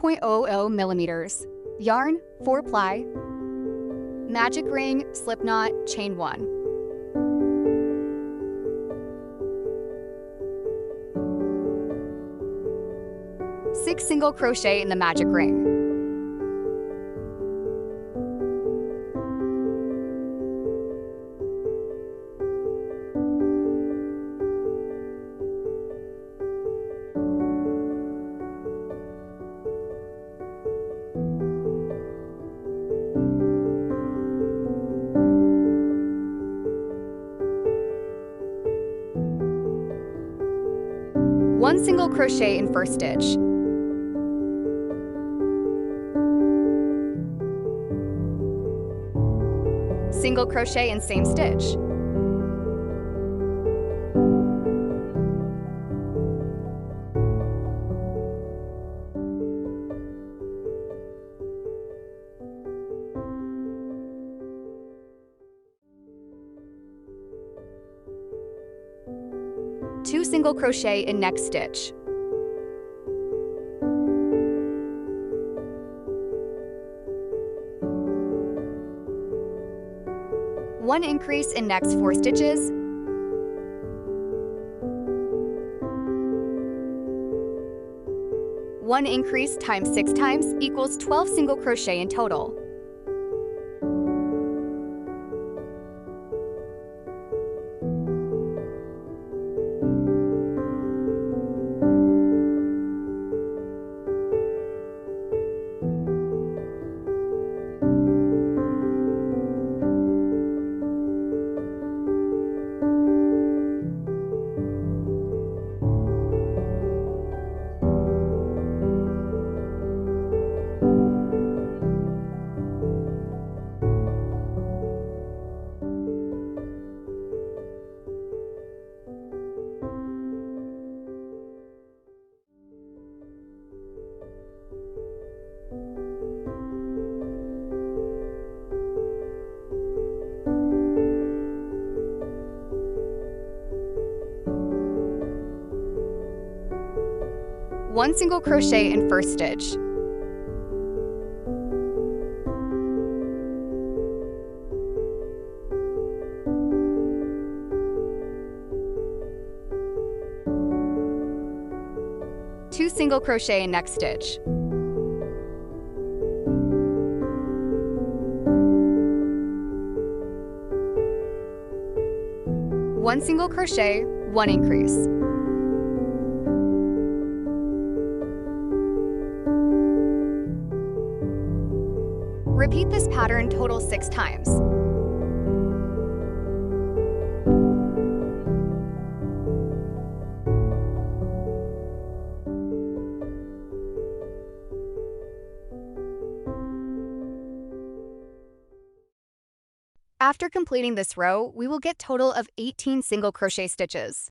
4.00 millimeters. Yarn, 4 ply. Magic ring, slip knot, chain 1. Six single crochet in the magic ring. One single crochet in first stitch. Single crochet in same stitch. Two single crochet in next stitch. One increase in next 4 stitches. One increase times 6 times equals 12 single crochet in total. One single crochet in first stitch. Two single crochet in next stitch. One single crochet, one increase. Repeat this pattern total 6 times. After completing this row, we will get total of 18 single crochet stitches.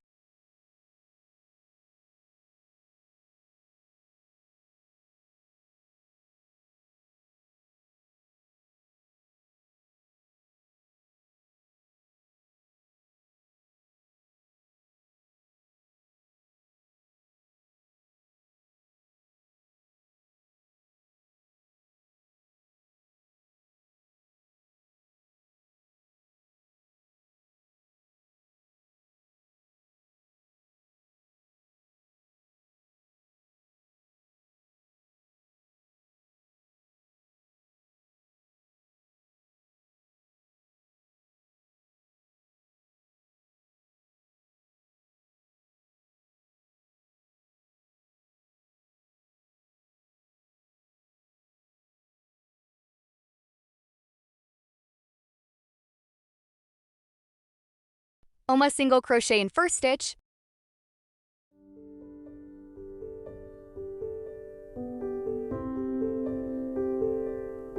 Almost single crochet in first stitch.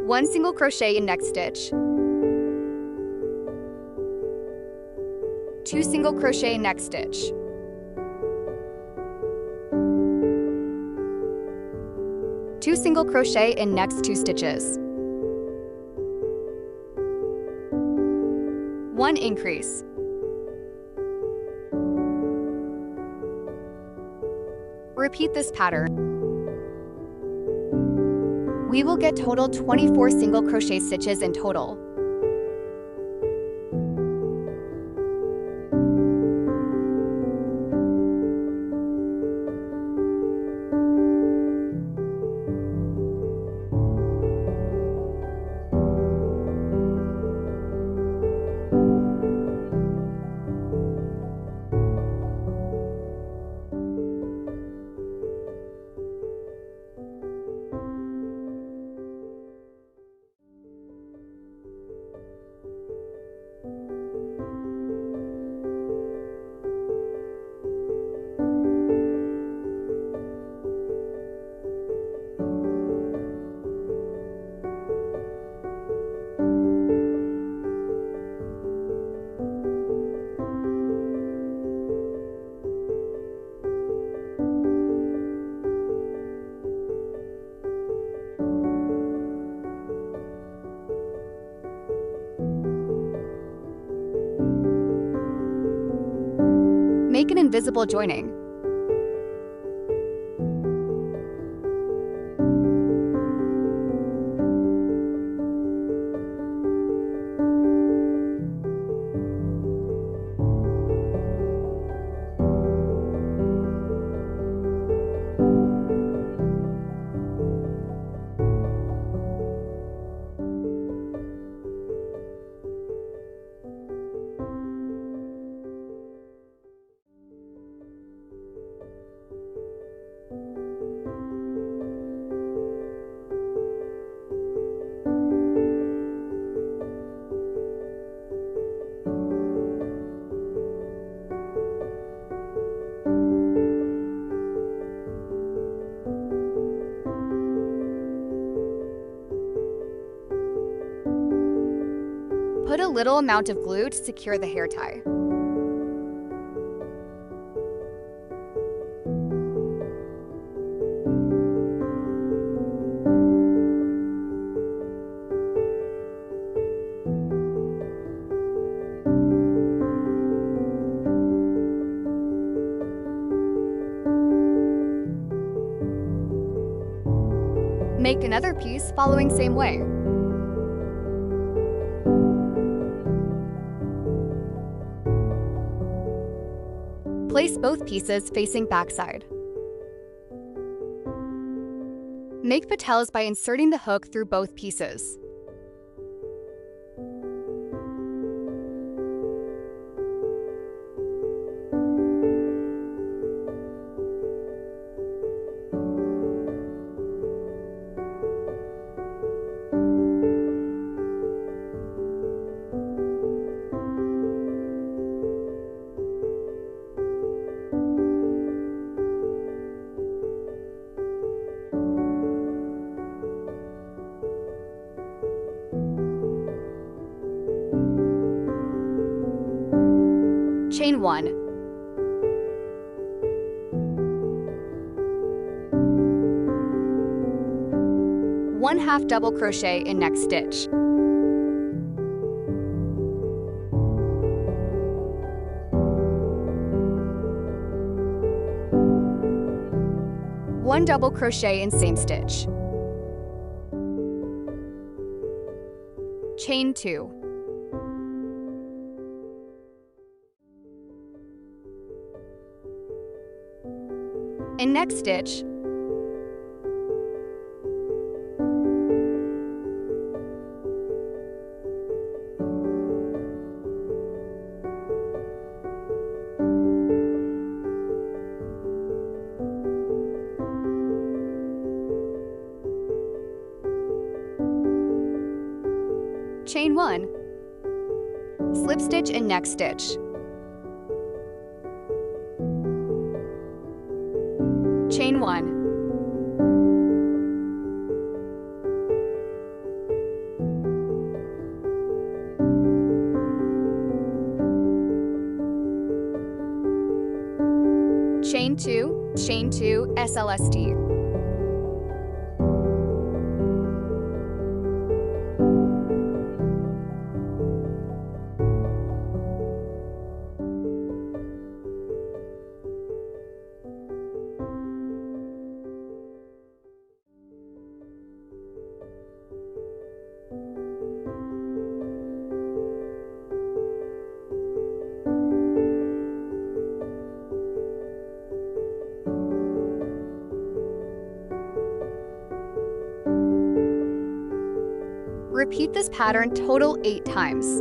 One single crochet in next stitch. Two single crochet in next stitch. Two single crochet in next 2 stitches. One increase. Repeat this pattern. We will get total 24 single crochet stitches in total. Make an invisible joining. Put a little amount of glue to secure the hair tie. Make another piece following same way. Place both pieces facing backside. Make petals by inserting the hook through both pieces. Chain 1. One half double crochet in next stitch. One double crochet in same stitch. Chain 2. In next stitch, chain 1, slip stitch in next stitch. Chain 1. Chain 2, chain 2, SLST. Repeat this pattern total 8 times.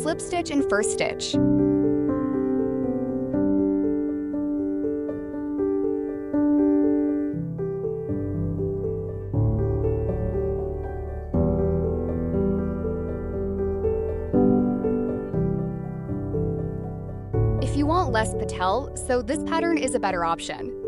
Slip stitch in first stitch. If you want less petal, so this pattern is a better option.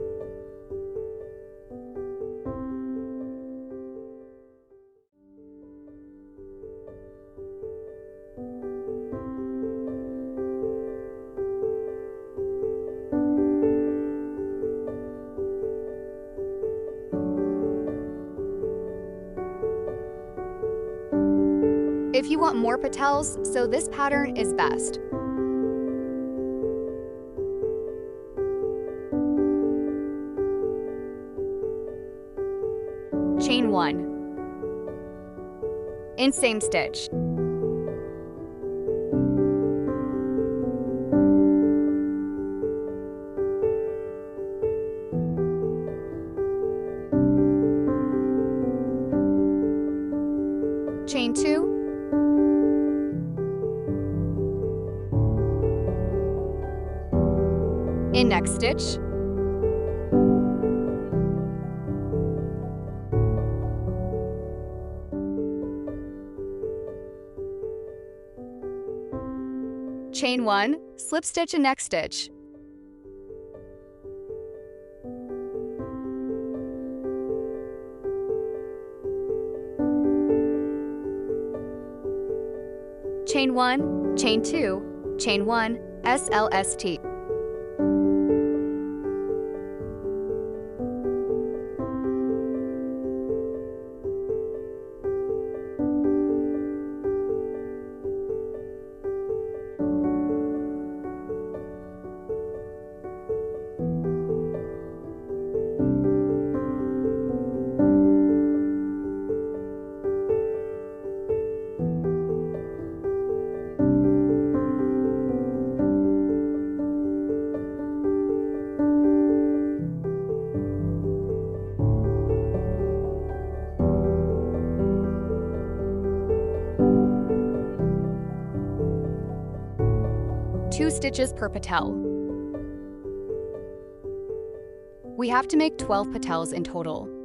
If you want more petals, so this pattern is best. Chain 1. In same stitch. Chain 2. In next stitch. Chain 1, slip stitch in next stitch. Chain 1, chain 2, chain 1, SLST. 2 stitches per petal. We have to make 12 petals in total.